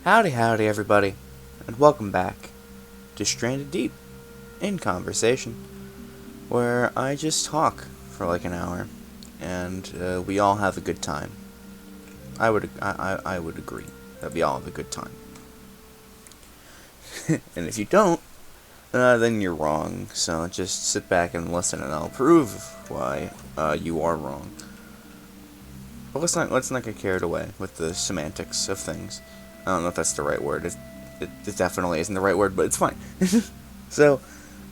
Howdy, howdy, everybody, and welcome back to Stranded Deep in Conversation, where I just talk for like an hour, and we all have a good time. I would agree that we all have a good time. And if you don't, then you're wrong. So just sit back and listen, and I'll prove why you are wrong. But let's not get carried away with the semantics of things. I don't know if that's the right word. It definitely isn't the right word, but it's fine. So,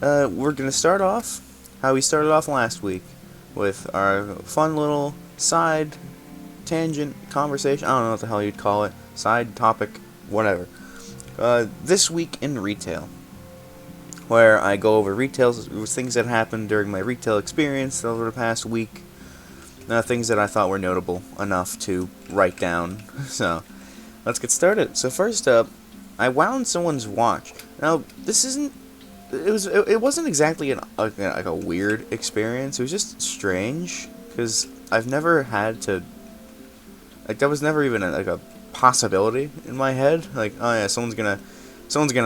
we're gonna start off how we started off last week with our fun little side tangent conversation. I don't know what the hell you'd call it. Side topic, whatever. This week in retail, where I go over things that happened during my retail experience over the past week. Things that I thought were notable enough to write down. So, let's get started. So first up, I wound someone's watch. Now, this isn't. It wasn't exactly like a weird experience. It was just strange because I've never had to. Like that was never even a possibility in my head. Like, oh yeah, someone's gonna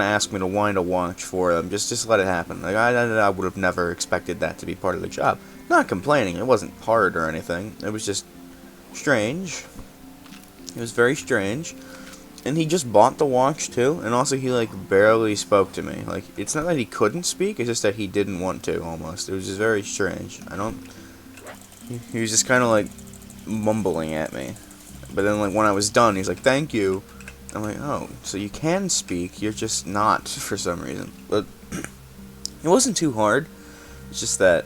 ask me to wind a watch for them. Just let it happen. Like I would have never expected that to be part of the job. Not complaining. It wasn't hard or anything. It was just strange. It was very strange. And he just bought the watch too, and also he like barely spoke to me. Like it's not that he couldn't speak, it's just that he didn't want to almost. It was just very strange. He was just kind of like mumbling at me. But then like when I was done, he's like, "Thank you." I'm like, "Oh, so you can speak, you're just not for some reason." But it wasn't too hard. It's just that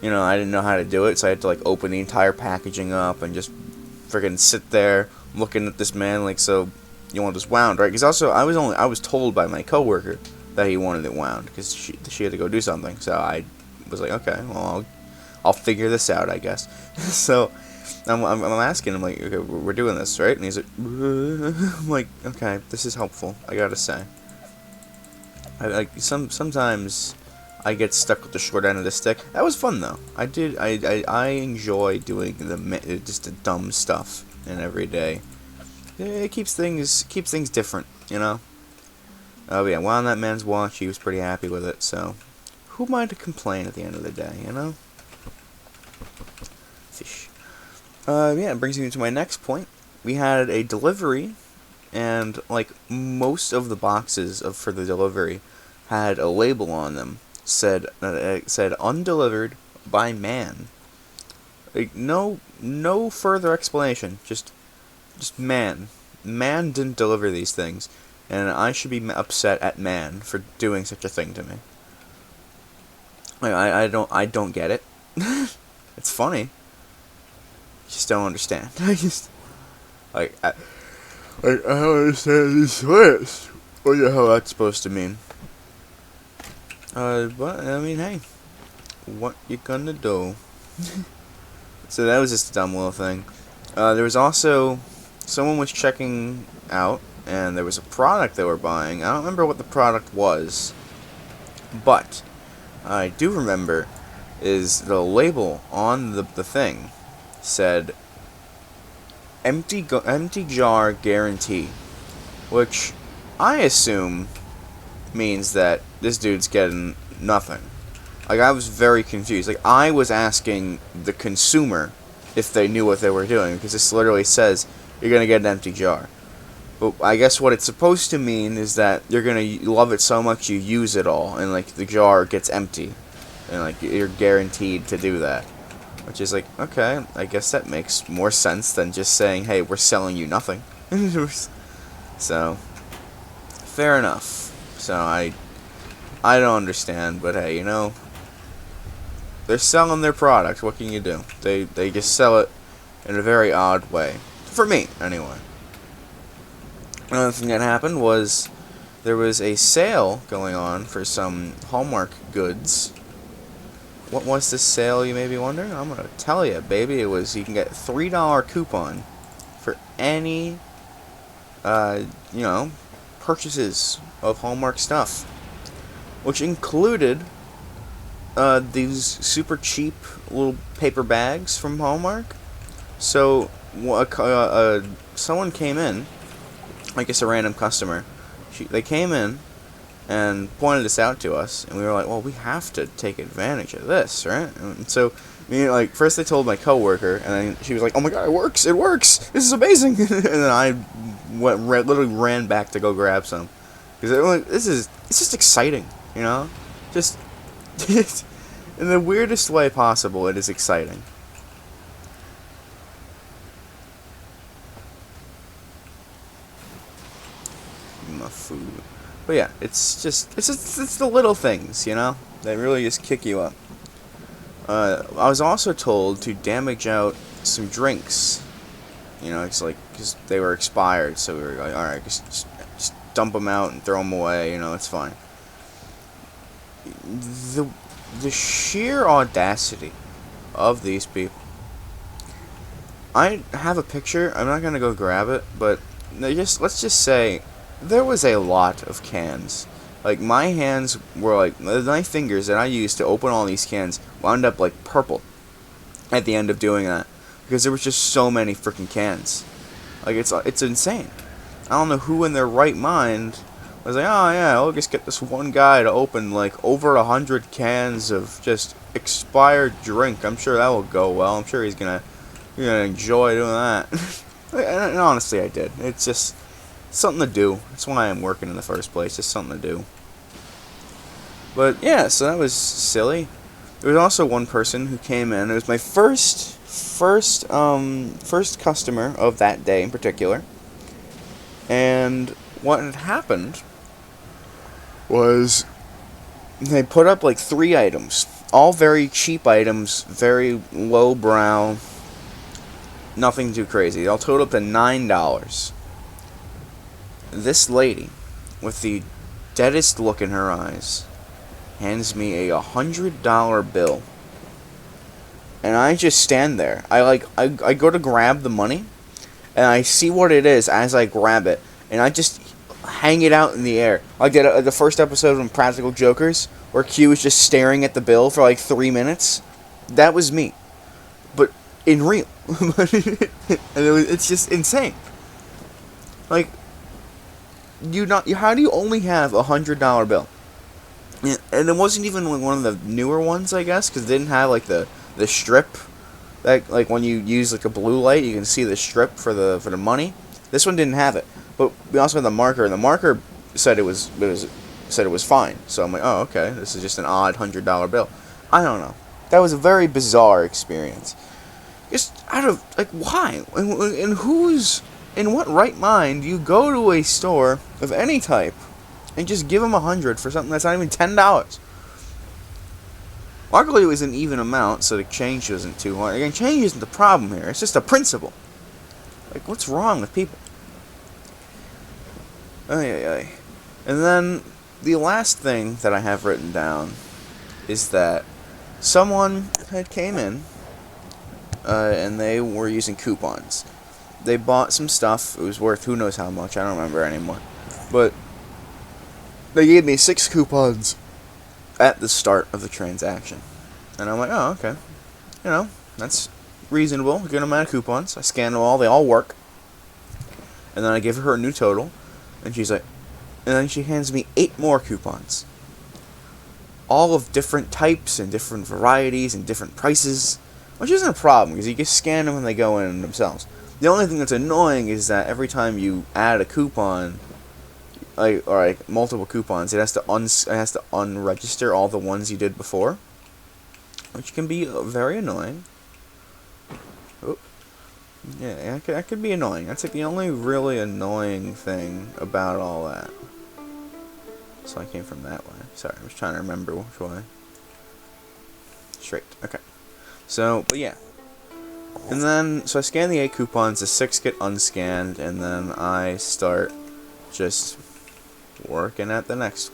I didn't know how to do it, so I had to like open the entire packaging up and just friggin' sit there looking at this man like, so you want this wound, right? Because also I was told by my coworker that he wanted it wound because she had to go do something. So I was like, okay, well I'll figure this out, I guess. So I'm asking him like, okay, we're doing this, right? And he's like, I'm like, okay, this is helpful, I gotta say. Sometimes I get stuck with the short end of the stick. That was fun though. I enjoy doing just the dumb stuff in every day. It keeps things different, Oh yeah, wound that man's watch. He was pretty happy with it. So, who am I to complain at the end of the day, Fish. Yeah, it brings me to my next point. We had a delivery, and like most of the boxes for the delivery had a label on them. Said undelivered by man. Like no further explanation. Just man. Man didn't deliver these things, and I should be upset at man for doing such a thing to me. Like, I don't get it. It's funny. Just don't understand. I don't understand these words. What the hell that's supposed to mean? But I mean, hey, what you gonna do? So that was just a dumb little thing. There was also someone was checking out, and there was a product they were buying. I don't remember what the product was, but I do remember is the label on the thing said empty jar guarantee, which I assume means that this dude's getting nothing. Like, I was very confused. Like, I was asking the consumer if they knew what they were doing, because this literally says you're gonna get an empty jar. But I guess what it's supposed to mean is that you're gonna love it so much you use it all, and like the jar gets empty, and like you're guaranteed to do that. Which is like, okay, I guess that makes more sense than just saying, hey, we're selling you nothing. So, fair enough. So I don't understand, but hey, they're selling their product. What can you do? They just sell it in a very odd way. For me, anyway. Another thing that happened was there was a sale going on for some Hallmark goods. What was this sale, you may be wondering? I'm going to tell you, baby. You can get a $3 coupon for any, purchases of Hallmark stuff. Which included these super cheap little paper bags from Hallmark. So, someone came in I guess a random customer. They came in and pointed this out to us, and we were like, well, we have to take advantage of this, right? And so, like, first they told my coworker, and then she was like, oh my god, it works, this is amazing, and then I literally ran back to go grab some, because it's just exciting, you know? Just, in the weirdest way possible, it is exciting. My food. But yeah, it's the little things, you know, that really just kick you up. I was also told to damage out some drinks. You know, it's like, because they were expired, so we were like, alright, just dump them out and throw them away, you know, it's fine. The sheer audacity of these people. I have a picture, I'm not gonna go grab it, but let's just say, there was a lot of cans. Like, my hands were like, my fingers that I used to open all these cans wound up like purple at the end of doing that, because there was just so many freaking cans. Like, it's insane. I don't know who in their right mind was like, oh yeah, I'll just get this one guy to open like over 100 cans of just expired drink. I'm sure that will go well. I'm sure he's gonna enjoy doing that. And honestly, I did. It's just something to do. That's why I'm working in the first place. Just something to do. But yeah, so that was silly. There was also one person who came in. It was my first customer of that day in particular. And what had happened was they put up like 3 items, all very cheap items, very lowbrow, nothing too crazy. They all totaled up to $9. This lady, with the deadest look in her eyes, hands me a $100 bill. And I just stand there. I go to grab the money, and I see what it is as I grab it, and I just hang it out in the air. Like the first episode of Impractical Jokers, where Q was just staring at the bill for like 3 minutes. That was me, but in real. And it's just insane. Like, how do you only have a $100 bill? And it wasn't even like one of the newer ones, I guess, because it didn't have like the strip that, like, when you use like a blue light, you can see the strip for the money. This one didn't have it, but we also had the marker, and the marker said it was fine. So I'm like, oh, okay, this is just an odd $100 bill. I don't know. That was a very bizarre experience. Just out of, like, why? And who's in what right mind you go to a store of any type and just give them $100 for something that's not even $10? Luckily, it was an even amount, so the change wasn't too hard. Again, change isn't the problem here. It's just a principle. Like, what's wrong with people? Ay. And then, the last thing that I have written down is that someone had came in, and they were using coupons. They bought some stuff. It was worth who knows how much. I don't remember anymore. But they gave me 6 coupons at the start of the transaction. And I'm like, oh, okay. You know, that's reasonable. A good amount of coupons. I scan them all. They all work. And then I give her a new total. And she's like, and then she hands me 8 more coupons. All of different types and different varieties and different prices. Which isn't a problem, because you can scan them when they go in themselves. The only thing that's annoying is that every time you add a coupon, or multiple coupons, it has to unregister all the ones you did before, which can be very annoying. Oh. Yeah, that could be annoying. That's like the only really annoying thing about all that. So I came from that way. Sorry, I was trying to remember which way. Straight. Okay. So, but yeah. And then, so I scan the 8 coupons, the 6 get unscanned, and then I start just working at the next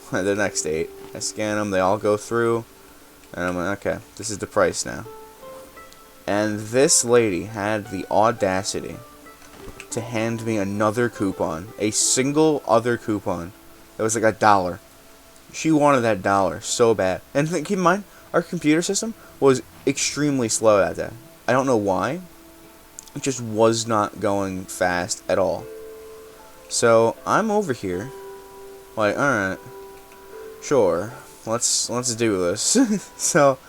8. I scan them, they all go through, and I'm like, okay, this is the price now. And this lady had the audacity to hand me another coupon, a single other coupon that was like $1. She wanted that $1 so bad. And keep in mind, our computer system was extremely slow that day. I don't know why. It just was not going fast at all. So I'm over here, like, alright, sure, let's do this. So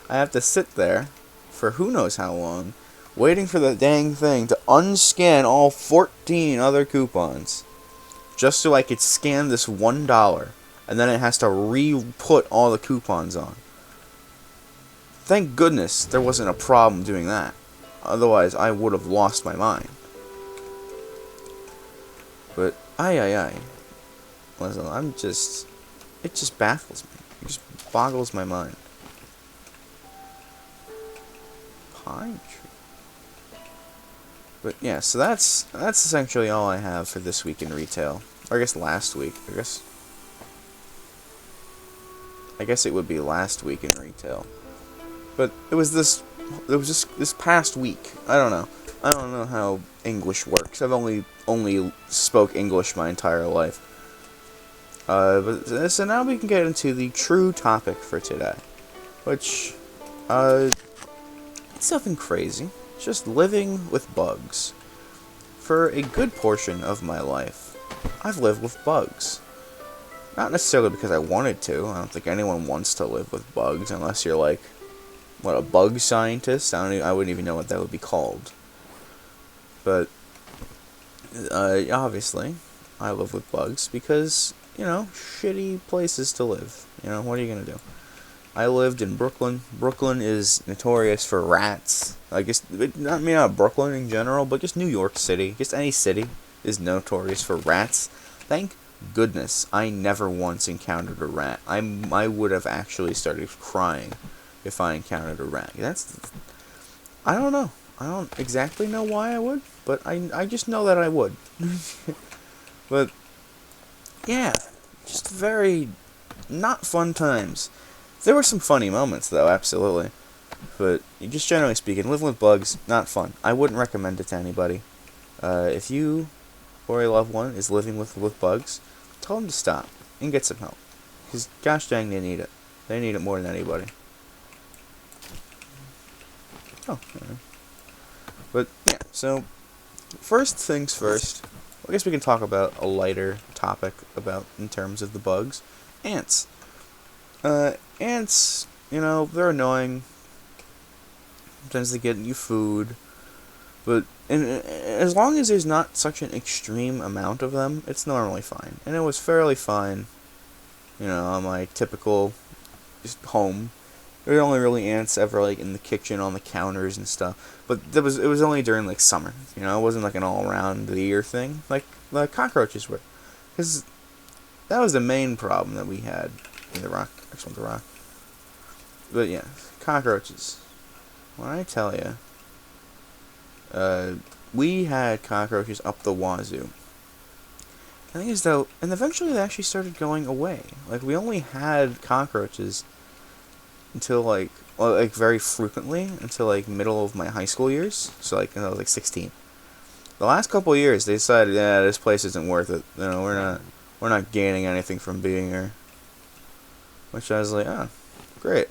I have to sit there for who knows how long, waiting for the dang thing to unscan all 14 other coupons, just so I could scan this $1, and then it has to re-put all the coupons on. Thank goodness there wasn't a problem doing that. Otherwise, I would have lost my mind. But, ay. Listen, it just baffles me. It just boggles my mind. Pine tree. But yeah, so that's essentially all I have for this week in retail. Or I guess last week. I guess it would be last week in retail. But it was just this past week. I don't know how English works. I've only spoke English my entire life. So now we can get into the true topic for today, which it's nothing crazy. It's just living with bugs. For a good portion of my life, I've lived with bugs. Not necessarily because I wanted to. I don't think anyone wants to live with bugs unless you're like, what, a bug scientist? I wouldn't even know what that would be called. But obviously, I live with bugs because, shitty places to live. What are you gonna do? I lived in Brooklyn. Brooklyn is notorious for rats. I guess, not Brooklyn in general, but just New York City. Just any city is notorious for rats. Thank goodness I never once encountered a rat. I would have actually started crying if I encountered a rat. I don't know. I don't exactly know why I would, but I just know that I would. But, yeah, just very not fun times. There were some funny moments, though, absolutely. But, just generally speaking, living with bugs, not fun. I wouldn't recommend it to anybody. If you or a loved one is living with bugs, tell them to stop and get some help. Because, gosh dang, they need it. They need it more than anybody. Oh, okay. But, yeah, so, first things first, I guess we can talk about a lighter topic in terms of the bugs. Ants. Ants, they're annoying. Sometimes they get you food. But as long as there's not such an extreme amount of them, it's normally fine. And it was fairly fine, on my typical just home. There were only really ants ever in the kitchen, on the counters and stuff. But it was only during summer. It wasn't an all around the year thing like the cockroaches were. Because that was the main problem that we had in the rock. Actually, the rock. But yeah, cockroaches. When I tell you, we had cockroaches up the wazoo. The thing is though, and eventually they actually started going away. We only had cockroaches until very frequently until middle of my high school years. So when I was 16. The last couple of years they decided, yeah, this place isn't worth it. We're not gaining anything from being here. Which I was like, oh, great.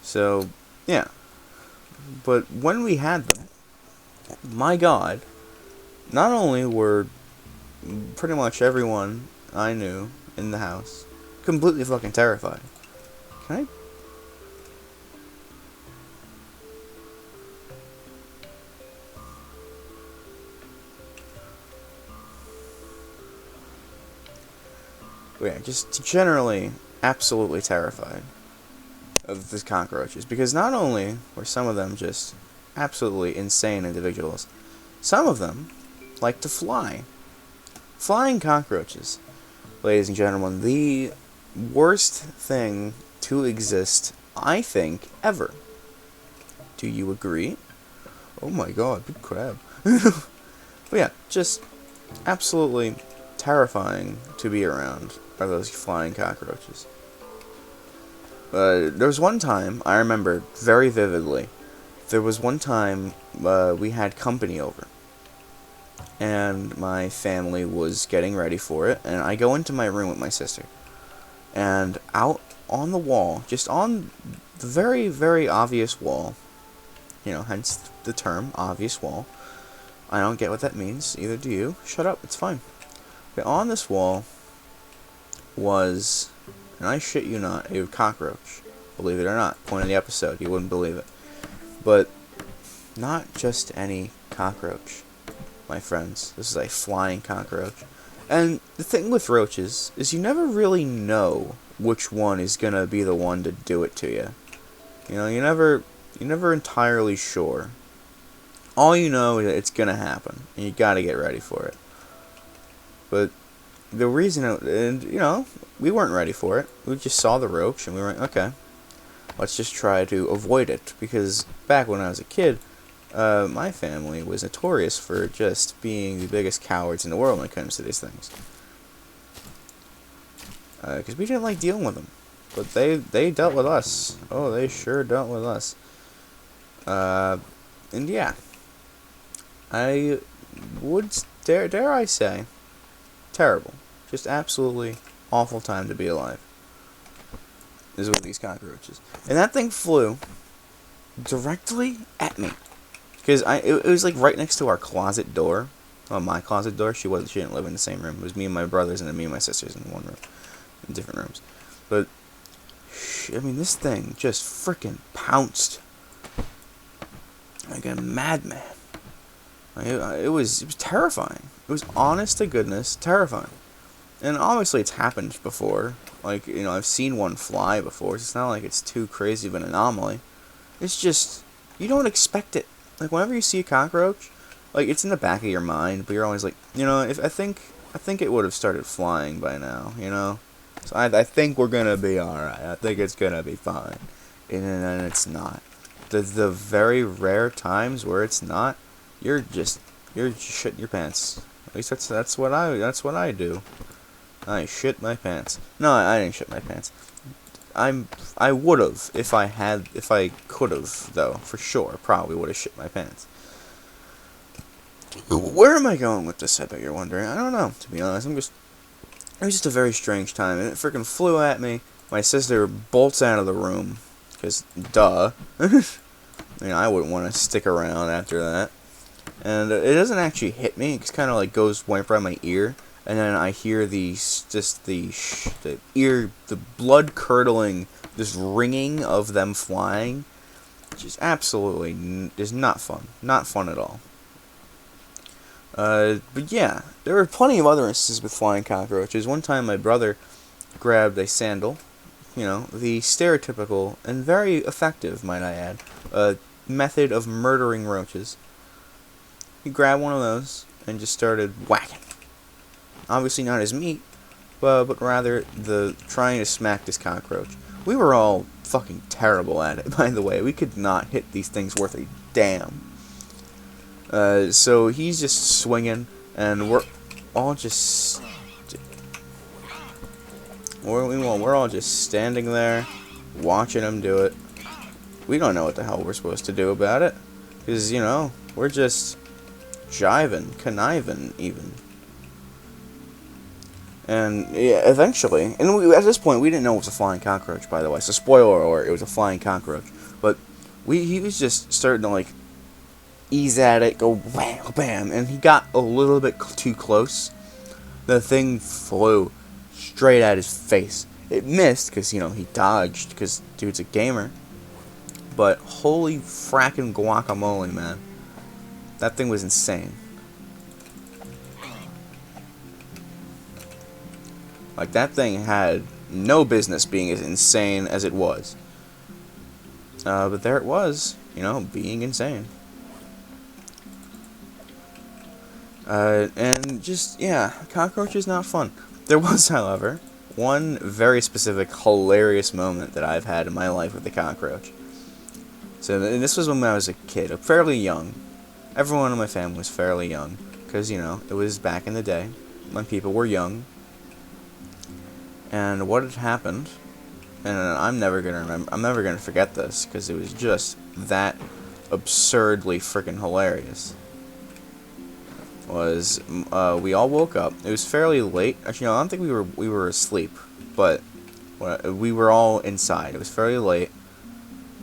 So, yeah. But when we had them, my God, not only were pretty much everyone I knew in the house completely fucking terrified. Can I? But yeah, just generally absolutely terrified of the cockroaches. Because not only were some of them just absolutely insane individuals, some of them like to fly. Flying cockroaches, ladies and gentlemen, the worst thing to exist, I think, ever. Do you agree? Oh my God, big crab. But yeah, just absolutely terrifying to be around are those flying cockroaches. There was one time, I remember very vividly, there was one time we had company over. And my family was getting ready for it, and I go into my room with my sister. And out on the wall, just on the very, very obvious wall, hence the term obvious wall. I don't get what that means, either do you. Shut up, it's fine. Okay, on this wall was, and I shit you not, a cockroach. Believe it or not, point of the episode, you wouldn't believe it. But not just any cockroach, my friends. This is a flying cockroach. And the thing with roaches is you never really know which one is gonna be the one to do it to you. You're never entirely sure. All you know is that it's gonna happen, and you gotta get ready for it. But the reason, we weren't ready for it. We just saw the roach, and we were like, okay, let's just try to avoid it. Because back when I was a kid, my family was notorious for just being the biggest cowards in the world when it comes to these things. Because we didn't like dealing with them. But they dealt with us. Oh, they sure dealt with us. And yeah. I would, dare I say, terrible. Just absolutely awful time to be alive. Is with these cockroaches. And that thing flew directly at me. Because it was like right next to our closet door. Well, my closet door. She didn't live in the same room. It was me and my brothers and then me and my sisters in one room. In different rooms. But, this thing just freaking pounced. Like a madman. It was terrifying. It was honest to goodness terrifying. And obviously it's happened before. Like, I've seen one fly before. So it's not like it's too crazy of an anomaly. It's just, you don't expect it. Like, whenever you see a cockroach, like, it's in the back of your mind, but you're always like, if I think it would have started flying by now, So I think we're gonna be alright. I think it's gonna be fine. And then it's not. The very rare times where it's not, you're shitting your pants. At least that's what I do. I shit my pants. No, I didn't shit my pants. I would have if I could have, though, for sure. Probably would have shit my pants. Where am I going with this? I bet you're wondering. I don't know, to be honest. It was just a very strange time, and it freaking flew at me. My sister bolts out of the room, because duh. I wouldn't want to stick around after that. And it doesn't actually hit me. It just kind of like goes right by my ear, and then I hear the blood curdling, this ringing of them flying, which is absolutely is not fun. Not fun at all. But yeah, there were plenty of other instances with flying cockroaches. One time my brother grabbed a sandal, the stereotypical and very effective, might I add, method of murdering roaches. He grabbed one of those and just started whacking. Obviously not his meat, but rather trying to smack this cockroach. We were all fucking terrible at it, by the way. We could not hit these things worth a damn. So he's just swinging, and we're all just standing there, watching him do it. We don't know what the hell we're supposed to do about it, because we're just jiving, conniving, even. And yeah, eventually, and at this point we didn't know it was a flying cockroach. By the way, so spoiler alert, it was a flying cockroach. But he was just starting to like ease at it, go wham, bam, and he got a little bit too close. The thing flew straight at his face. It missed because he dodged because dude's a gamer. But holy frackin' guacamole, man, that thing was insane. Like, that thing had no business being as insane as it was. But there it was, being insane. And just, yeah, cockroach is not fun. There was, however, one very specific, hilarious moment that I've had in my life with the cockroach. So, and this was when I was a kid, fairly young. Everyone in my family was fairly young, because, it was back in the day when people were young. And what had happened, and I'm never gonna forget this, because it was just that absurdly freaking hilarious. Was we all woke up. It was fairly late. Actually, no, I don't think we were asleep, but we were all inside. It was fairly late,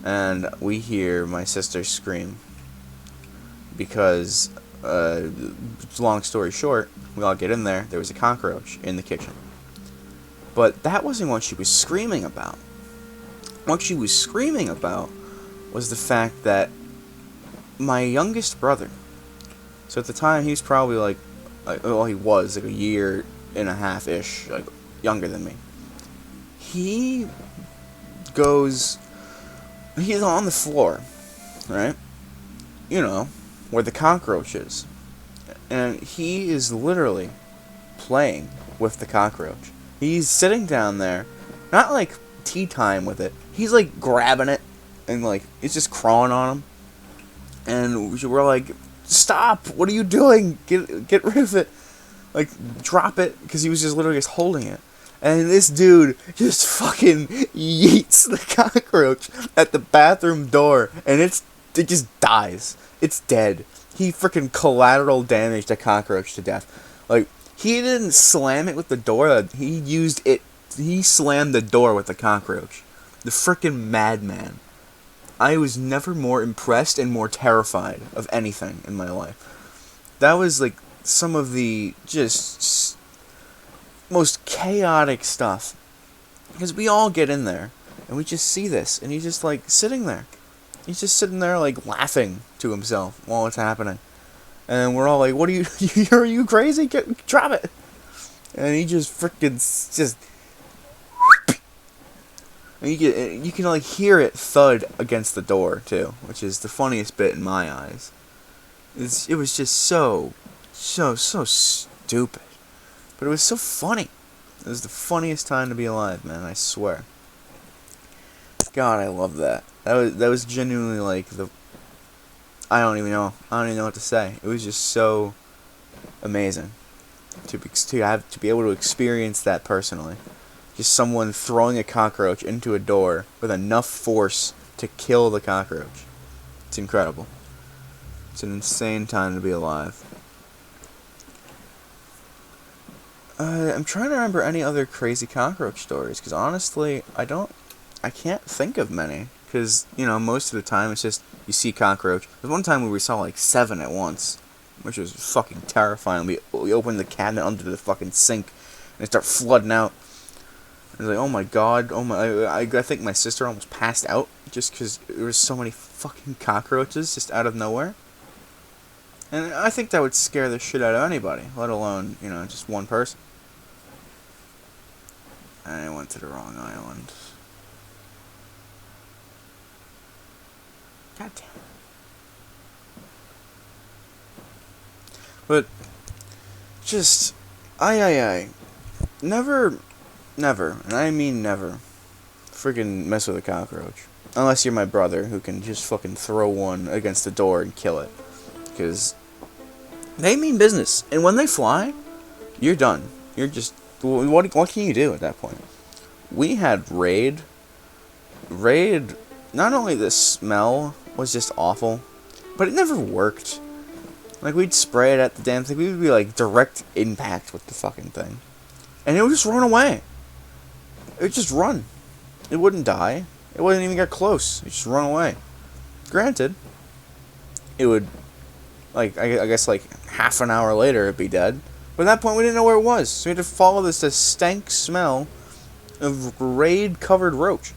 and we hear my sister scream because, long story short, we all get in there. There was a cockroach in the kitchen. But that wasn't what she was screaming about. What she was screaming about was the fact that my youngest brother, so at the time he was probably well, he was like a year and a half-ish, like younger than me. He's on the floor, right? You know, where the cockroach is. And he is literally playing with the cockroach. He's sitting down there, not like tea time with it. He's like grabbing it, and like it's just crawling on him. And we're like, "Stop! What are you doing? Get rid of it! Like, drop it!" Because he was just literally just holding it. And this dude just fucking yeets the cockroach at the bathroom door, and it just dies. It's dead. He freaking collateral damaged the cockroach to death. Like, he didn't slam it with the door. He slammed the door with the cockroach. The freaking madman. I was never more impressed and more terrified of anything in my life. That was like some of the just most chaotic stuff. Because we all get in there and we just see this, and he's just like sitting there. He's just sitting there like laughing to himself while it's happening. And we're all like, "What are you? Are you crazy? Drop it!" And he just freaking just. And you can like hear it thud against the door too, which is the funniest bit in my eyes. It was just so stupid, but it was so funny. It was the funniest time to be alive, man. I swear. God, I love that. That was genuinely like I don't even know what to say. It was just so amazing to be able to experience that personally. Just someone throwing a cockroach into a door with enough force to kill the cockroach. It's incredible. It's an insane time to be alive. I'm trying to remember any other crazy cockroach stories, because honestly, I can't think of many. Because, you know, most of the time it's just, you see cockroach. There's one time where we saw like 7 at once, which was fucking terrifying. We opened the cabinet under the fucking sink, and they start flooding out. I was like, oh my god, I think my sister almost passed out, just because there was so many fucking cockroaches just out of nowhere. And I think that would scare the shit out of anybody, let alone, you know, just one person. I went to the wrong island. God damn it. But, just, never, and I mean never, freaking mess with a cockroach. Unless you're my brother, who can just fucking throw one against the door and kill it. Because they mean business. And when they fly, you're done. You're just, what can you do at that point? We had Raid. Raid, not only the smell was just awful, but it never worked. Like, we'd spray it at the damn thing. We would be like direct impact with the fucking thing. And it would just run away. It would just run. It wouldn't die. It wouldn't even get close. It would just run away. Granted, it would, like, I guess like half an hour later it'd be dead. But at that point we didn't know where it was. So we had to follow this stank smell of Raid-covered roach.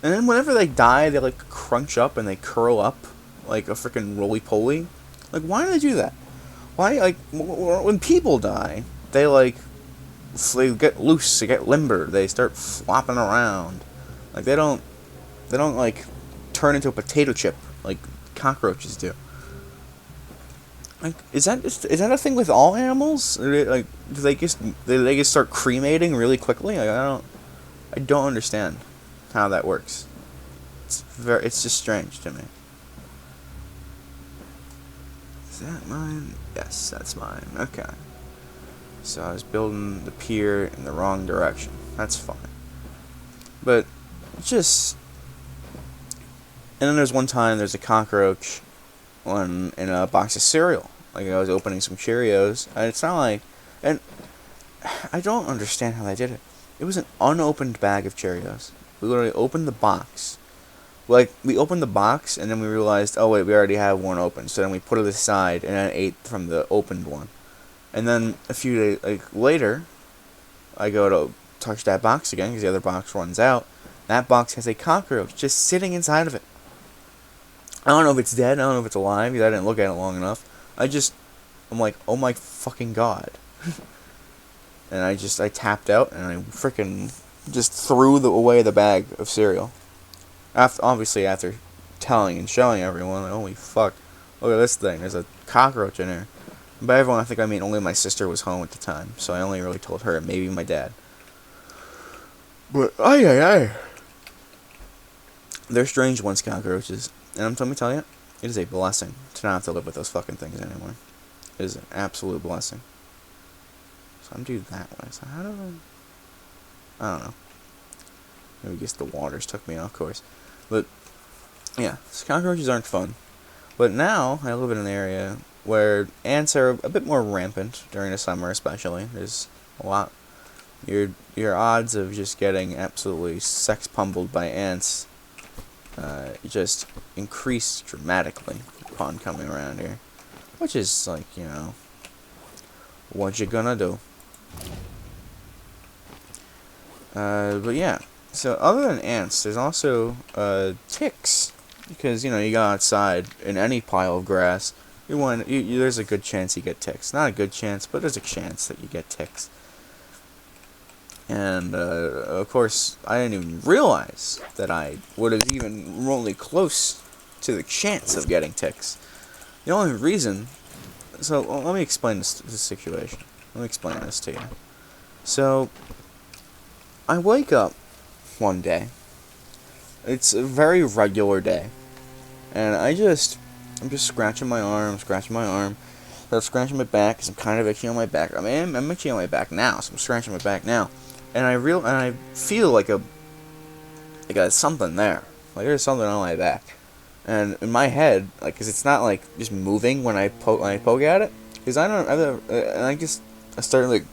And then whenever they die, they like crunch up and they curl up like a freaking roly-poly. Like, why do they do that? Why, like, when people die, they get loose, they get limber, they start flopping around. Like, they don't like turn into a potato chip like cockroaches do. Like, is that a thing with all animals? Or do they just start cremating really quickly? Like, I don't understand how that works. It's just strange to me. Is that mine? Yes, that's mine. Okay. So I was building the pier in the wrong direction. That's fine. But, just... And then there's one time there's a cockroach in a box of cereal. Like, I was opening some Cheerios, and it's not like... And I don't understand how they did it. It was an unopened bag of Cheerios. We literally opened the box, Like, we opened the box, and then we realized, oh, wait, we already have one open. So then we put it aside, and then ate from the opened one. And then a few days later, I go to touch that box again, because the other box runs out. That box has a cockroach just sitting inside of it. I don't know if it's dead, I don't know if it's alive, because I didn't look at it long enough. I'm like, oh my fucking god. And I tapped out, and I freaking just threw away the bag of cereal. Obviously, after telling and showing everyone, like, holy fuck, look at this thing, there's a cockroach in here. And by everyone, I think I mean only my sister was home at the time, so I only really told her, maybe my dad. But, ay. They're strange ones, cockroaches. And let me tell you, it is a blessing to not have to live with those fucking things anymore. It is an absolute blessing. So I'm doing that way. So how do I don't know. Maybe guess the waters took me off course. But, yeah, so cockroaches aren't fun. But now, I live in an area where ants are a bit more rampant during the summer especially. There's a lot. Your odds of just getting absolutely sex-pummeled by ants just increased dramatically upon coming around here. Which is, like, you know, what you gonna do? But yeah. So, other than ants, there's also, ticks. Because, you know, you go outside in any pile of grass, there's a good chance you get ticks. Not a good chance, but there's a chance that you get ticks. And, of course, I didn't even realize that I would have even remotely close to the chance of getting ticks. The only reason... So, let me explain this situation. Let me explain this to you. So, I wake up one day. It's a very regular day. And I'm just scratching my arm. Start scratching my back, because I'm kind of itchy on my back. I mean, I'm itchy on my back now, so I'm scratching my back now. And I feel like a something there. Like there's something on my back. And in my head, like, cause it's not like just moving when I poke at it. Cause I start like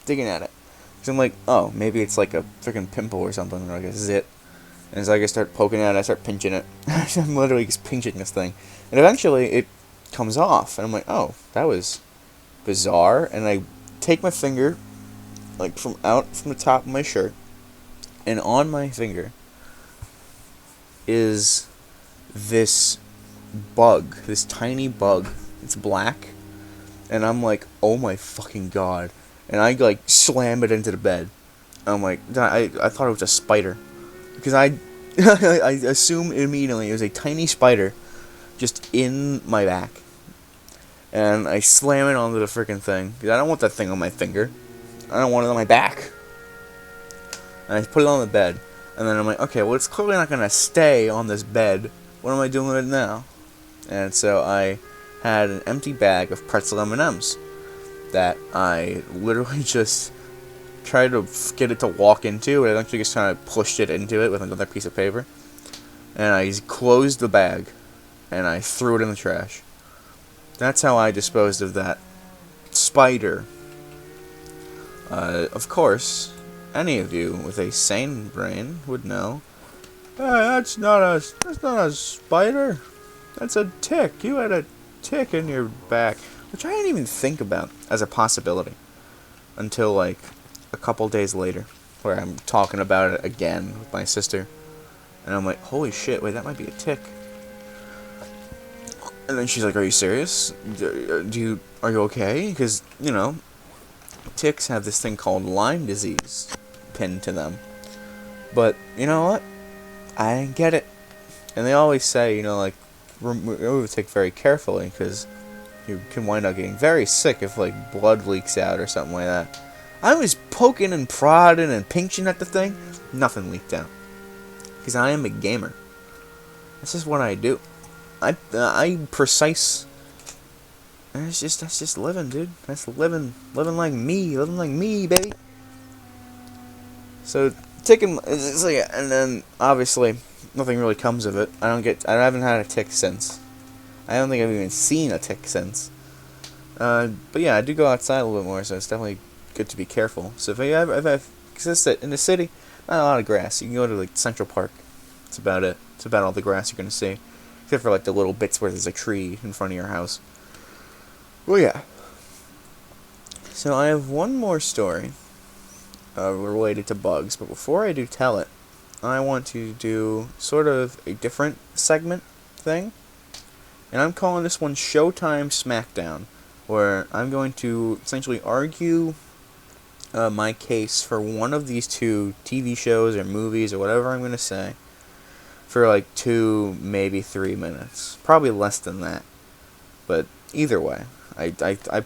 digging at it. Cause I'm like, oh, maybe it's like a freaking pimple or something, or like a zit. And as I start poking at it, I start pinching it. I'm literally just pinching this thing. And eventually it comes off. And I'm like, oh, that was bizarre. And I take my finger, like from the top of my shirt, and on my finger is this bug, this tiny bug. It's black, and I'm like, oh my fucking god. And I like slam it into the bed. I'm like, I thought it was a spider, because I assumed immediately it was a tiny spider just in my back. And I slam it onto the freaking thing, because I don't want that thing on my finger. I don't want it on my back. And I put it on the bed. And then I'm like, okay, well, it's clearly not going to stay on this bed. What am I doing with it now? And so I had an empty bag of pretzel M&Ms that I literally just tried to get it to walk into. And I eventually just kind of pushed it into it with another piece of paper. And I closed the bag. And I threw it in the trash. That's how I disposed of that spider. Of course, any of you with a sane brain would know, hey, that's not a spider. That's a tick. You had a tick in your back, which I didn't even think about as a possibility until like a couple days later, where I'm talking about it again with my sister, and I'm like, holy shit, wait, that might be a tick. And then she's like, are you serious? Are you okay? Because, you know, ticks have this thing called Lyme disease pinned to them. But, you know what? I didn't get it. And they always say, you know, like, remove a tick very carefully, because you can wind up getting very sick if, like, blood leaks out or something like that. I was poking and prodding and pinching at the thing. Nothing leaked out. Because I am a gamer. This is what I do. I'm precise. And that's just living, dude. That's living like me, baby. So ticking, it's like, and then obviously nothing really comes of it. I haven't had a tick since. I don't think I've even seen a tick since. But yeah, I do go outside a little bit more, so it's definitely good to be careful. So if I in the city, not a lot of grass. You can go to like Central Park. That's about it. It's about all the grass you're gonna see, except for like the little bits where there's a tree in front of your house. Well, yeah. So I have one more story related to bugs, but before I do tell it, I want to do sort of a different segment thing, and I'm calling this one Showtime Smackdown, where I'm going to essentially argue my case for one of these two TV shows or movies or whatever I'm going to say for like 2, maybe 3 minutes. Probably less than that. But either way, I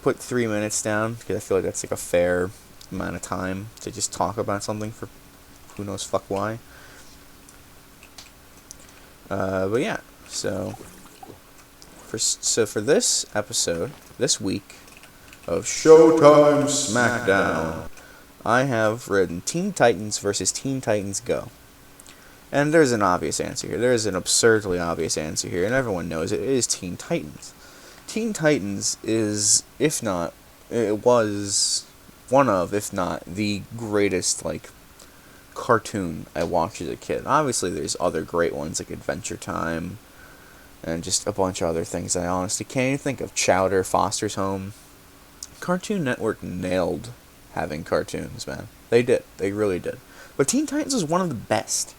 put 3 minutes down because I feel like that's like a fair amount of time to just talk about something for who knows fuck why. But yeah, so for this episode, this week of Showtime Smackdown, I have written Teen Titans versus Teen Titans Go. And there's an obvious answer here. There's an absurdly obvious answer here, and everyone knows it. It is Teen Titans. Teen Titans is, if not, it was one of, if not, the greatest, like, cartoon I watched as a kid. Obviously, there's other great ones, like Adventure Time, and just a bunch of other things I honestly can't even think of. Chowder, Foster's Home. Cartoon Network nailed having cartoons, man. They did. They really did. But Teen Titans was one of the best.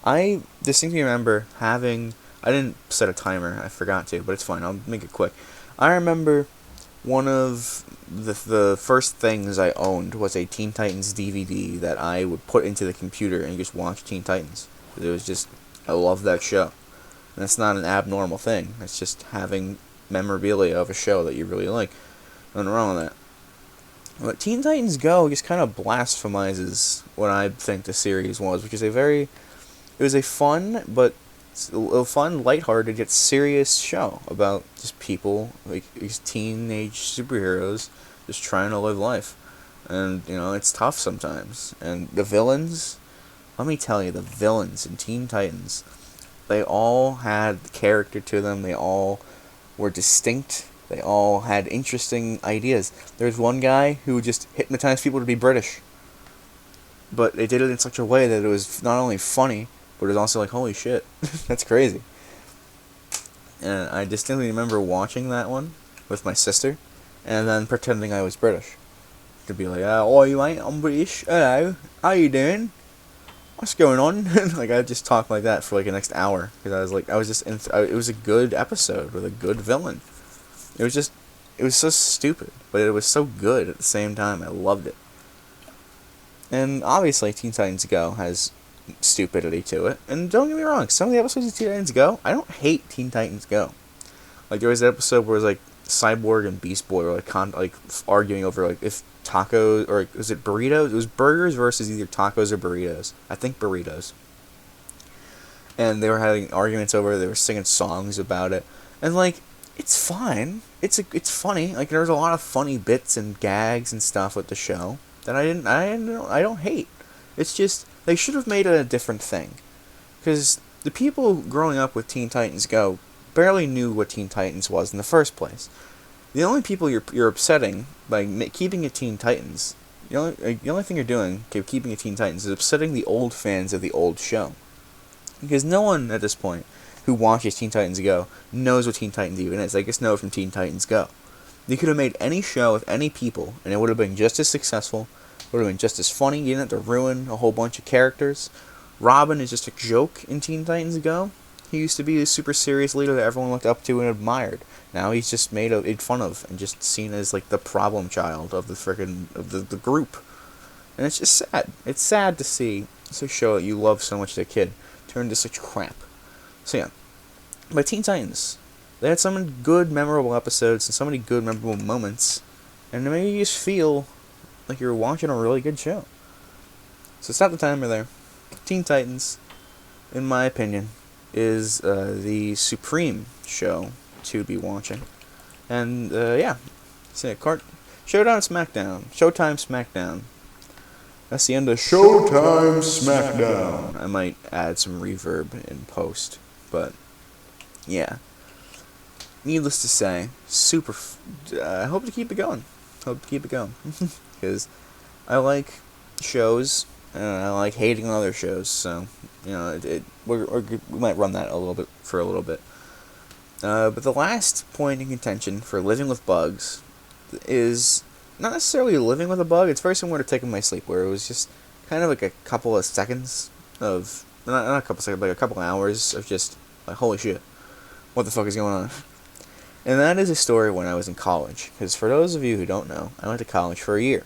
I distinctly remember having... I didn't set a timer. I forgot to, but it's fine. I'll make it quick. I remember one of the first things I owned was a Teen Titans DVD that I would put into the computer and just watch Teen Titans. It was just... I love that show. And that's not an abnormal thing. It's just having memorabilia of a show that you really like. Nothing wrong with that. But Teen Titans Go just kind of blasphemizes what I think the series was, which is it was a fun, but a fun, lighthearted, yet serious show about just people, like these teenage superheroes, just trying to live life. And, you know, it's tough sometimes. And the villains, let me tell you, the villains in Teen Titans, they all had character to them, they all were distinct, they all had interesting ideas. There's one guy who just hypnotized people to be British. But they did it in such a way that it was not only funny, but it was also like, holy shit, that's crazy. And I distinctly remember watching that one with my sister, and then pretending I was British. To be like, oh, you ain't, I'm British, hello, how you doing? What's going on? Like, I just talked like that for like the next hour, because it was a good episode with a good villain. It was so stupid, but it was so good at the same time. I loved it. And obviously, Teen Titans Go has stupidity to it. And don't get me wrong, some of the episodes of Teen Titans Go, I don't hate Teen Titans Go. Like, there was an episode where it was like Cyborg and Beast Boy were like arguing over like if tacos, or was it burritos? It was burgers versus either tacos or burritos. I think burritos. And they were having arguments over it. They were singing songs about it. And like, it's fine. It's funny. Like, there's a lot of funny bits and gags and stuff with the show that I don't hate. It's just they should have made it a different thing, because the people growing up with Teen Titans Go barely knew what Teen Titans was in the first place. The only people you're upsetting by keeping it Teen Titans, the only thing you're doing keeping it Teen Titans is upsetting the old fans of the old show, because no one at this point who watches Teen Titans Go knows what Teen Titans even is. They just know it from Teen Titans Go. You could have made any show with any people, and it would have been just as successful, would have been just as funny. You didn't have to ruin a whole bunch of characters. Robin is just a joke in Teen Titans Go. He used to be a super serious leader that everyone looked up to and admired. Now he's just made fun of and just seen as like the problem child of the group. And it's just sad. It's sad to see this show that you love so much as a kid turn into such crap. So yeah, but Teen Titans, they had so many good, memorable episodes and so many good, memorable moments, and it made you just feel like you're watching a really good show. So stop the timer there. Teen Titans, in my opinion, is the supreme show to be watching. And yeah, so Showdown SmackDown, Showtime SmackDown. That's the end of Showtime SmackDown. I might add some reverb in post, but yeah. Needless to say, I hope to keep it going. Because I like shows I don't know, like hating on other shows. So, you know, we might run that a little bit for a little bit. But the last point in contention for living with bugs is not necessarily living with a bug. It's very similar to taking my sleep, where it was just kind of like a couple of seconds of not a couple seconds, but like a couple of hours of just like, holy shit, what the fuck is going on? And that is a story when I was in college. Because for those of you who don't know, I went to college for a year.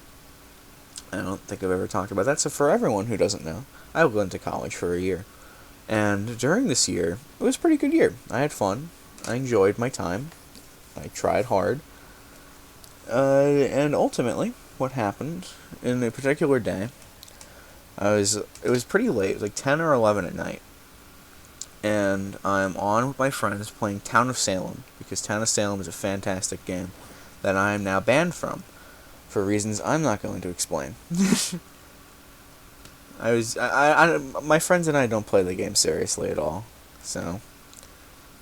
I don't think I've ever talked about that. So for everyone who doesn't know, I went to college for a year. And during this year, it was a pretty good year. I had fun. I enjoyed my time. I tried hard. And ultimately, what happened in a particular day, it was pretty late. It was like 10 or 11 at night. And I'm on with my friends playing Town of Salem, because Town of Salem is a fantastic game that I am now banned from, for reasons I'm not going to explain. My friends and I don't play the game seriously at all, so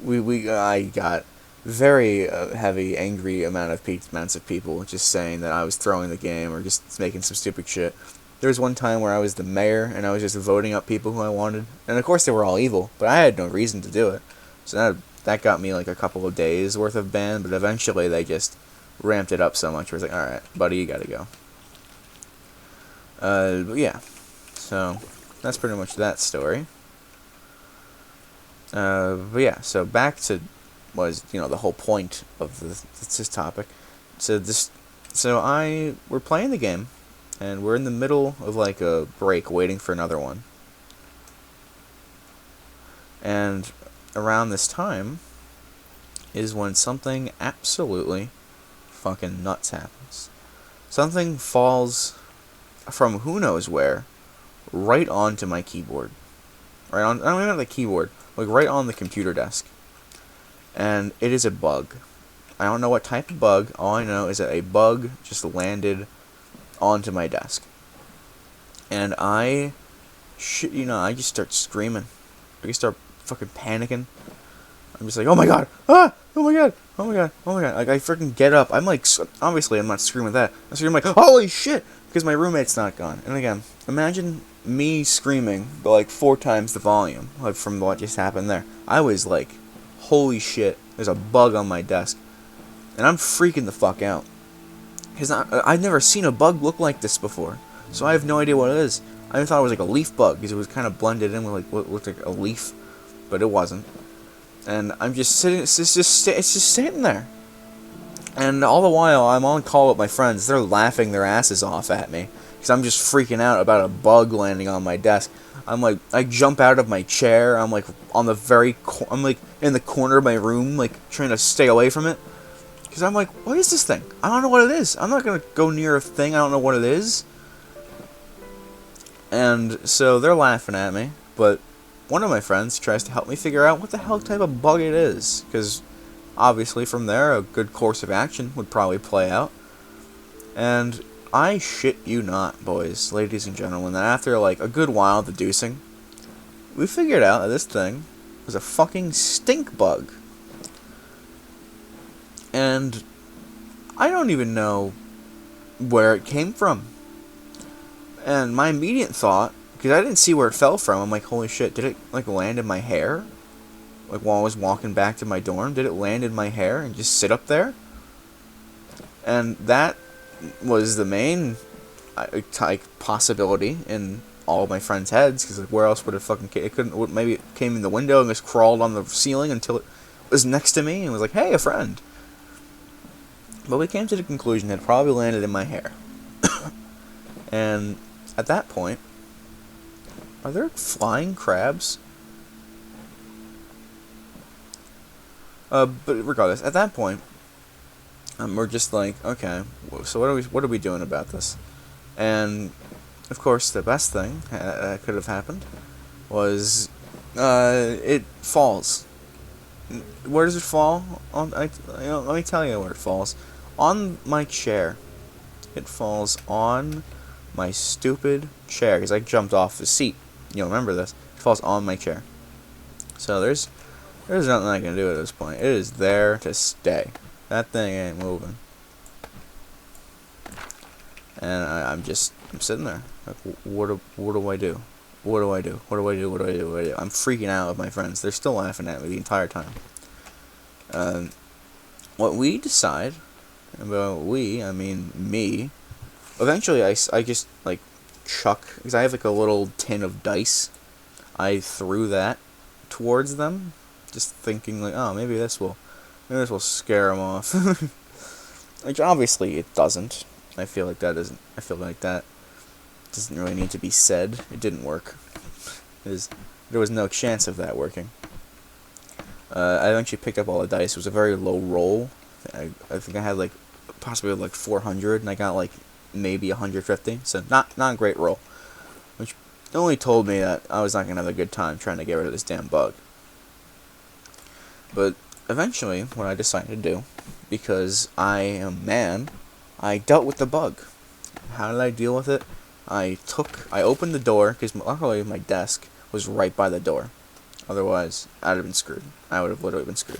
I got very heavy, angry amounts of people just saying that I was throwing the game or just making some stupid shit. There was one time where I was the mayor and I was just voting up people who I wanted, and of course they were all evil, but I had no reason to do it. So that got me like a couple of days worth of ban, but eventually they just ramped it up so much where it's like, all right, buddy, you gotta go. But yeah, so that's pretty much that story. But yeah, so back to the whole point of this topic. So we're playing the game, and we're in the middle of like a break, waiting for another one. And around this time is when something absolutely fucking nuts happens. Something falls from who knows where right onto my keyboard. Right on, I don't even have the keyboard, like right on the computer desk. And it is a bug. I don't know what type of bug. All I know is that a bug just landed onto my desk. And I just start screaming. I just start fucking panicking. I'm just like, oh my god, ah, oh my god, oh my god, oh my god. Like, I freaking get up. I'm like, obviously I'm not screaming that. I'm screaming like, holy shit, because my roommate's not gone. And again, imagine me screaming, but like 4 times the volume, like from what just happened there. I was like, holy shit, there's a bug on my desk. And I'm freaking the fuck out. Because I've never seen a bug look like this before. So I have no idea what it is. I thought it was like a leaf bug, because it was kind of blended in with like what looked like a leaf. But it wasn't. And I'm just sitting, it's just sitting there. And all the while, I'm on call with my friends. They're laughing their asses off at me. Because I'm just freaking out about a bug landing on my desk. I'm like, I jump out of my chair. I'm like on the I'm like in the corner of my room, like trying to stay away from it. Because I'm like, what is this thing? I don't know what it is. I'm not going to go near a thing I don't know what it is. And so they're laughing at me. But one of my friends tries to help me figure out what the hell type of bug it is. Because obviously from there, a good course of action would probably play out. And I shit you not, boys, ladies and gentlemen, that after like a good while deducing, we figured out that this thing was a fucking stink bug. And I don't even know where it came from. And my immediate thought, because I didn't see where it fell from, I'm like, holy shit, did it like land in my hair? Like while I was walking back to my dorm, did it land in my hair and just sit up there? And that was the main possibility in all of my friends' heads, because like, where else would it fucking it couldn't, maybe it came in the window and just crawled on the ceiling until it was next to me and was like, hey, a friend. But we came to the conclusion that it probably landed in my hair. And at that point, are there flying crabs? But regardless, at that point, we're just like, okay, so what are we doing about this? And of course, the best thing that could have happened was it falls. Where does it fall? Let me tell you where it falls. On my chair. It falls on my stupid chair, because I jumped off the seat. You'll remember this. It falls on my chair. So there's nothing I can do at this point. It is there to stay. That thing ain't moving. And I'm sitting there. Like, what do I do? What do I do? What do I do? What do I do? What do I do? I'm freaking out with my friends. They're still laughing at me the entire time. What we decide, about we, I mean me, eventually I just, like, chuck, because I have, like, a little tin of dice. I threw that towards them, just thinking, like, oh, maybe this will scare them off. Which, obviously, it doesn't. I feel like that doesn't really need to be said. It didn't work. There was no chance of that working. I eventually picked up all the dice. It was a very low roll. I think I had, like, possibly, like, 400, and I got, like, maybe 150. So not a great roll. Which only told me that I was not going to have a good time trying to get rid of this damn bug. But eventually, what I decided to do, because I am a man, I dealt with the bug. How did I deal with it? I opened the door, because luckily my desk was right by the door. Otherwise, I'd have been screwed. I would have literally been screwed.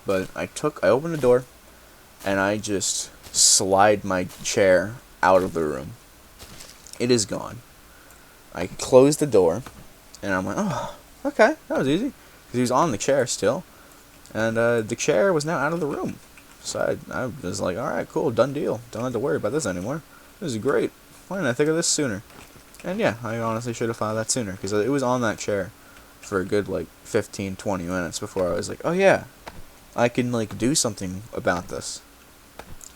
But I opened the door, and I just slide my chair out of the room. It is gone. I closed the door, and I'm like, oh, okay, that was easy. Because he was on the chair still. And the chair was now out of the room. So I was like, alright, cool, done deal. Don't have to worry about this anymore. This is great. Why didn't I think of this sooner? And yeah, I honestly should have thought of that sooner. Because it was on that chair for a good, like, 15, 20 minutes before I was like, oh yeah, I can, like, do something about this.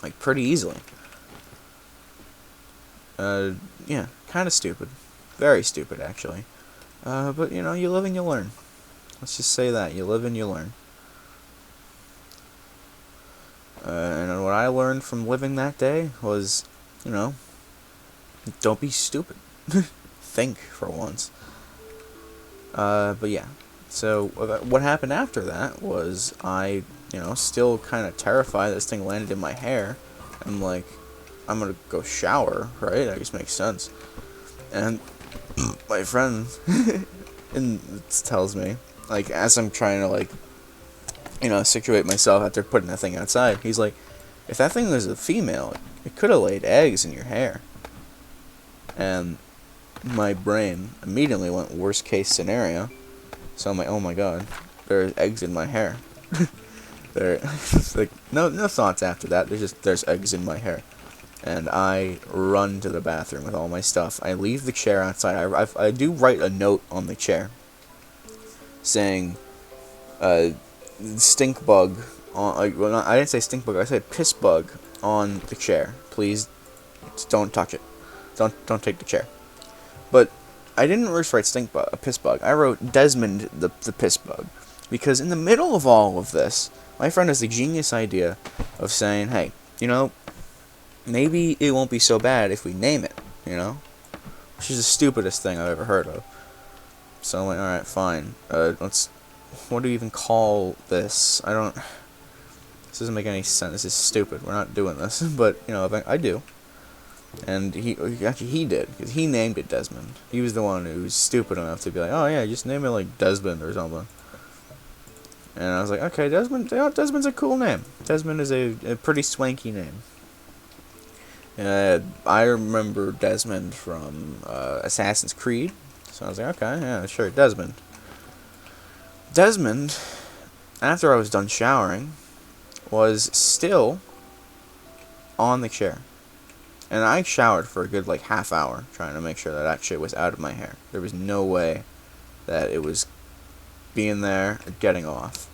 Like, pretty easily. Yeah, kind of stupid. Very stupid, actually. But, you know, you live and you learn. Let's just say that. You live and you learn. And what I learned from living that day was, you know, don't be stupid. Think for once. But yeah. So what happened after that was I, you know, still kind of terrified. This thing landed in my hair. I'm like, I'm gonna go shower, right? That just makes sense. And my friend tells me, like, as I'm trying to, like, you know, situate myself after putting that thing outside, he's like, if that thing was a female, it could have laid eggs in your hair. And my brain immediately went worst case scenario. So I'm like, oh my god, there's eggs in my hair. Like, no thoughts after that. There's eggs in my hair. And I run to the bathroom with all my stuff. I leave the chair outside. I do write a note on the chair saying, stink bug on, like, well, I didn't say stink bug, I said piss bug on the chair. Please don't touch it. Don't take the chair. But I didn't just write stink bug, a piss bug. I wrote Desmond the piss bug. Because in the middle of all of this, my friend has the genius idea of saying, hey, you know, maybe it won't be so bad if we name it, you know? Which is the stupidest thing I've ever heard of. So I'm like, alright, fine. What do you even call this? This doesn't make any sense. This is stupid. We're not doing this. But, you know, I do. And he did, because he named it Desmond. He was the one who was stupid enough to be like, oh yeah, just name it like Desmond or something. And I was like, okay, Desmond, you know, Desmond's a cool name. Desmond is a pretty swanky name. I remember Desmond from Assassin's Creed. So I was like, okay, yeah, sure, Desmond. Desmond, after I was done showering, was still on the chair. And I showered for a good, like, half hour, trying to make sure that shit was out of my hair. There was no way that it was being there or getting off.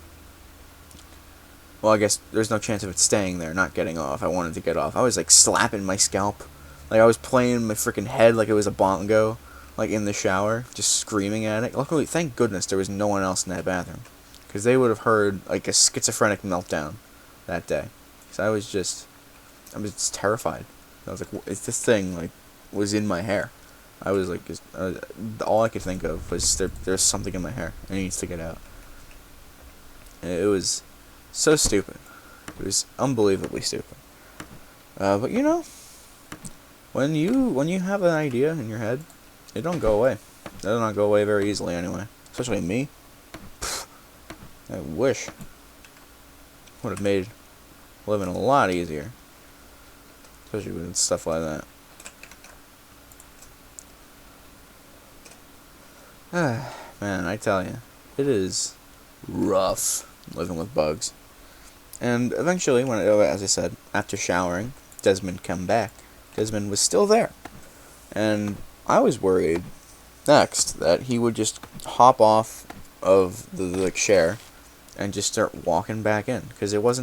Well, I guess there's no chance of it staying there, not getting off. I wanted to get off. I was, like, slapping my scalp. Like, I was playing my freaking head like it was a bongo, like, in the shower, just screaming at it. Luckily, thank goodness there was no one else in that bathroom. Because they would have heard, like, a schizophrenic meltdown that day. Because I was just terrified. I was like, if this thing, like, was in my hair. I was like, all I could think of was there's something in my hair. It needs to get out. And it was so stupid. It was unbelievably stupid. But you know, when you have an idea in your head, it don't go away. It does not go away very easily anyway. Especially me. I wish. Would have made living a lot easier. Especially with stuff like that. Man, I tell you, it is rough living with bugs. And eventually, as I said, after showering, Desmond came back. Desmond was still there, and I was worried next that he would just hop off of the chair and just start walking back in, because there was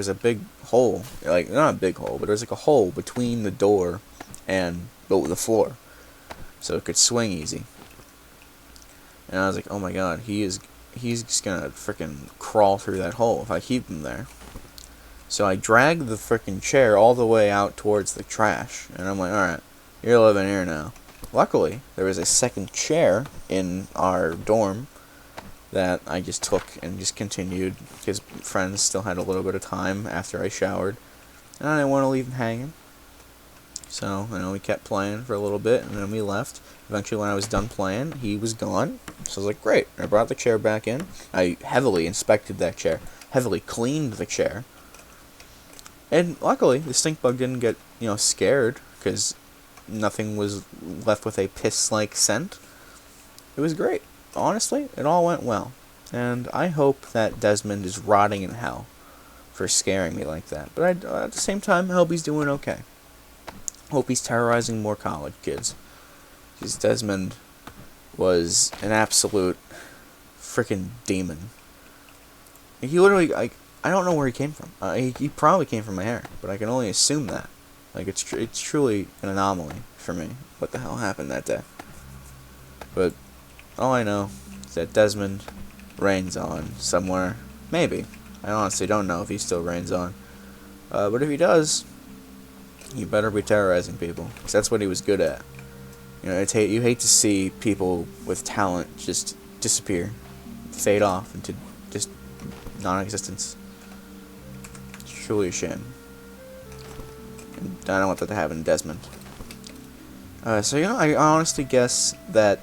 a big hole, like not a big hole, but there was like a hole between the door and the floor, so it could swing easy. And I was like, oh my god, he's just gonna freaking crawl through that hole if I keep him there. So I dragged the freaking chair all the way out towards the trash, and I'm like, alright, you're living here now. Luckily, there was a second chair in our dorm that I just took and just continued, because friends still had a little bit of time after I showered, and I didn't want to leave him hanging. So, we kept playing for a little bit, and then we left. Eventually, when I was done playing, he was gone. So I was like, great. I brought the chair back in. I heavily inspected that chair, heavily cleaned the chair. And luckily, the stink bug didn't get, scared, because nothing was left with a piss-like scent. It was great. Honestly, it all went well. And I hope that Desmond is rotting in hell for scaring me like that. But at the same time, I hope he's doing okay. Hope he's terrorizing more college kids. Because Desmond was an absolute freaking demon. He literally, I don't know where he came from. He probably came from my hair, but I can only assume that. It's truly an anomaly for me. What the hell happened that day? But all I know is that Desmond reigns on somewhere. Maybe. I honestly don't know if he still reigns on. But if he does, you better be terrorizing people, because that's what he was good at. You hate to see people with talent just disappear, fade off into just non-existence. It's truly a shame. And I don't want that to happen to Desmond. So I honestly guess that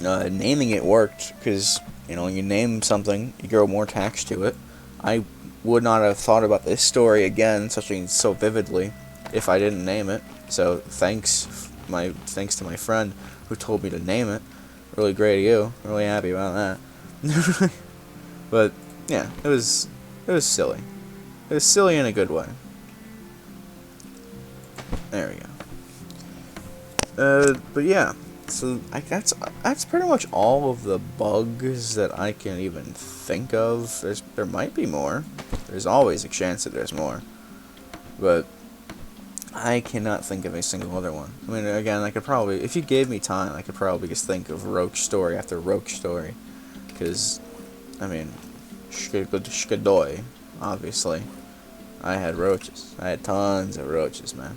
naming it worked, because when you name something, you grow more attached to it. I would not have thought about this story again so vividly if I didn't name it. So thanks to my friend who told me to name it. Really great of you. Really happy about that. But yeah, it was silly. It was silly in a good way. There we go. But yeah, so that's pretty much all of the bugs that I can even think of. There might be more. There's always a chance that there's more, but I cannot think of a single other one. I mean, again, I could probably, if you gave me time, I could probably just think of roach story after roach story, because I mean, shkadoy, obviously. I had roaches. I had tons of roaches, man.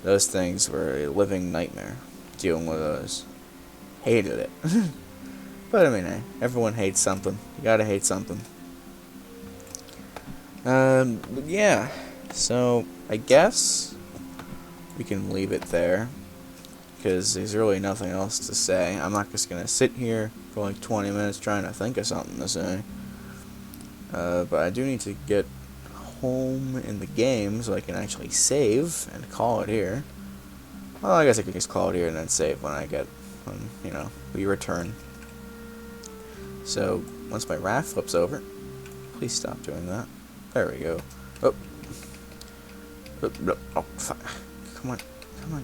Those things were a living nightmare, dealing with those. Hated it. But I mean, hey, everyone hates something. You gotta hate something. But yeah, so I guess we can leave it there, because there's really nothing else to say. I'm not just gonna sit here for like 20 minutes trying to think of something to say. But I do need to get home in the game so I can actually save and call it here. Well, I guess I could just call it here and then save when we return. So once my raft flips over, please stop doing that. There we go. Oh, fuck. Come on.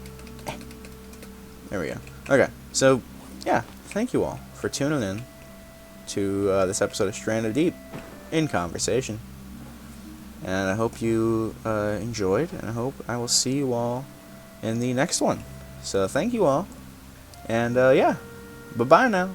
There we go. Okay, so yeah, thank you all for tuning in to this episode of Stranded Deep in Conversation. And I hope you enjoyed, and I hope I will see you all in the next one. So thank you all, and yeah, bye-bye now.